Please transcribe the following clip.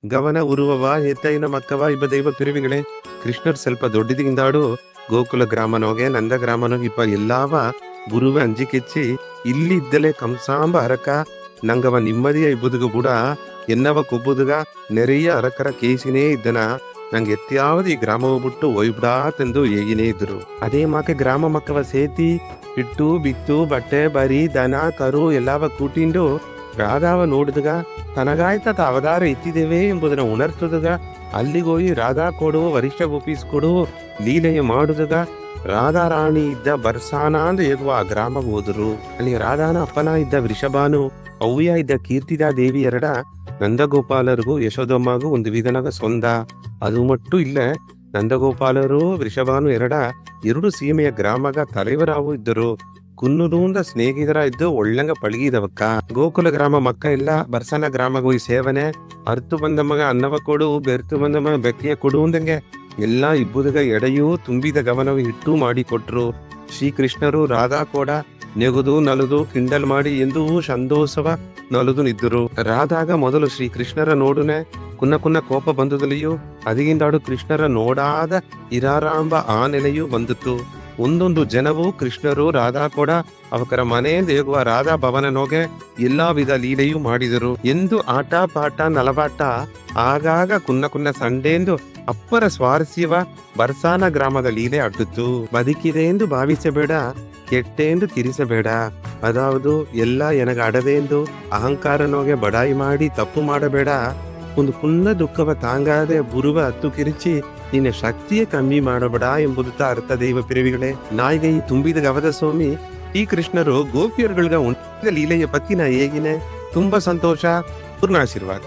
ಗಮನ ಉರುವವ ಎತ್ತೈನ ಮಕ್ಕವ ಇಬ್ಬ ದೈವ ಪಿರಿವಿಗಳೇ ಕೃಷ್ಣರ್ ಸ್ವಲ್ಪ ದೊಡ್ಡದಿಂದಾಡು ಗೋಕುಲ ಗ್ರಾಮನೋಗೆ ನಂದ ಗ್ರಾಮನೋಗೆ ಇಪ್ಪ ಎಲ್ಲಾವ ಗುರುವೆ ಅಂಜಿಕೆಚ್ಚಿ ಇಲ್ಲಿ ಇದ್ದಲೆ ಕಂಸಾಂಬ ಅರಕ ನಂಗವ ನಿಮ್ಮದಿಯ ಇಬ್ಬುದುಗ ಕೂಡ ಎನ್ನವ ಕೊಬ್ಬುದುಗ ನೆರೆಯ ಅರಕರ ಕೇಸಿನೇ ಇದ್ದನ ನಂಗೆ ಎತ್ಯಾವದು ಈ ಗ್ರಾಮವ ಬಿಟ್ಟು ಒಯ್ಬಿಡಾ ತಂದು ಹೇಗಿನೇ ಇದ್ರು ಅದೇ ಮಾಕೆ ಗ್ರಾಮ ಮಕ್ಕವ ಸೇತಿ ಇಟ್ಟು ಬಿತ್ತು ಬಟ್ಟೆ ಬರಿ ದನ ಕರು ಎಲ್ಲವ ಕೂಟಿಂಡು ರಾಧಾವ ನೋಡಿದಾಗ ತನಗಾಯ್ತ ಅವತಾರ ಎತ್ತಿದ್ದೇವೆ ಎಂಬುದನ್ನ ಉಣರ್ತದಾಗ ಅಲ್ಲಿಗೋಗಿ ರಾಧಾ ಕೊಡು ವರಿಷ್ಠ ಒಪ್ಪಿಸ್ಕೊಡು ಲೀಲೆಯ ಮಾಡುದಾಗ ರಾಧಾ ರಾಣಿ ಇದ್ದ ಬರ್ಸಾನ ಅಂತ ಹೇಗುವ ಆ ಗ್ರಾಮ ಹೋದರು. ಅಲ್ಲಿ ರಾಧಾನ ಅಪ್ಪನ ಇದ್ದ ವೃಷಭಾನು ಅವ್ಯ ಇದ್ದ ಕೀರ್ತಿದಾ ದೇವಿ ಎರಡ ನಂದಗೋಪಾಲರಿಗೂ ಯಶೋದಮ್ಮಗೂ ಒಂದು ವಿಧನಾಗ ಸೊಂದ ಅದು ಮಟ್ಟು ಇಲ್ಲ. ನಂದಗೋಪಾಲರು ವೃಷಭಾನು ಎರಡು ಸೀಮೆಯ ಗ್ರಾಮಗ ತಲೆವರಾವು ಇದ್ದರು. ಕುನ್ನೂರಿಂದ ಸ್ನೇಹಿತರ ಇದ್ದು ಒಳ್ಳಂಗ ಪಳಗಿದವಕ್ಕ ಗೋಕುಲ ಗ್ರಾಮ ಮಕ್ಕ ಎಲ್ಲ ಬರ್ಸನ ಗ್ರಾಮಗ ಹೋಗಿ ಸೇವನೆ ಅರ್ತು ಬಂದ ಮಗ ಅನ್ನವ ಕೊಡು ಬೆರ್ತು ಬಂದ ಮಗ ಬೆಕ್ಕಿಯ ಕೊಡು ಅಂದಂಗೆ ಎಲ್ಲಾ ಇಬ್ಬುದಗ ಎಡೆಯೂ ತುಂಬಿದ ಗಮನವು ಇಟ್ಟು ಮಾಡಿ ಕೊಟ್ರು. ಶ್ರೀಕೃಷ್ಣರು ರಾಧಾ ಕೂಡ ನೆಗುದು ನಲುದು ಕಿಂಡಲ್ ಮಾಡಿ ಎಂದೂ ಸಂತೋಷವ ನಲುದು ನಿದ್ದರು. ರಾಧಾಗ ಮೊದಲು ಶ್ರೀಕೃಷ್ಣರ ನೋಡುನೆ ಕುನ್ನ ಕೋಪ ಬಂದುದಲಿಯೂ ಅದಿಗಿಂದಾಡು ಕೃಷ್ಣರ ನೋಡಾದ ಇರಾರಾಂಬ ಆ ನೆಲೆಯೂ ಬಂದಿತ್ತು. ಒಂದೊಂದು ಜನವು ಕೃಷ್ಣರು ರಾಧಾ ಕೂಡ ಅವಕರ ಮನೆಯಿಂದ ಹೋಗುವ ರಾಧಾ ಭವನನೋಗೆ ಎಲ್ಲಾ ವಿಧ ಲೀಲೆಯೂ ಮಾಡಿದರು. ಎಂದು ಆಟ ಪಾಠ ನಲವಾಟ ಆಗಾಗ ಕುನ್ನ ಸಂಡೆಂದು ಅಪ್ಪರ ಸ್ವಾರಸ್ಯವ ಬರ್ಸಾನ ಗ್ರಾಮದ ಲೀಲೆ ಅಡ್ಡಿತ್ತು. ಬದುಕಿದೆ ಎಂದು ಭಾವಿಸಬೇಡ, ಕೆಟ್ಟೆ ಎಂದು ತಿರಿಸಬೇಡ. ಅದಾವುದು ಎಲ್ಲ ಎನಗ ಅಡದೆ ಎಂದು ಅಹಂಕಾರನೋಗೆ ಬಡಾಯಿ ಮಾಡಿ ತಪ್ಪು ಮಾಡಬೇಡ. ಒಂದು ಪುಣ್ಯ ದುಃಖವ ತಾಂಗಾದೆ ಬುರುವ ಹತ್ತು ಕಿರಿಚಿ ನಿನ್ನ ಶಕ್ತಿಯೇ ಕಮ್ಮಿ ಮಾಡಬೇಡ ಎಂಬುದು ಅರ್ಥ ದೈವ ಪಿರಿವಿಗಳೇ. ನಾಯಿಗೆ ಈ ತುಂಬಿದ ಗವದ ಸ್ವಾಮಿ ಈ ಕೃಷ್ಣರು ಗೋಪಿಯರುಗಳಿಗೆ ಉಂಟ ಲೀಲೆಯ ಪತ್ತಿನ ಹೇಗಿನೇ ತುಂಬಾ ಸಂತೋಷ. ಪೂರ್ಣ ಆಶೀರ್ವಾದ.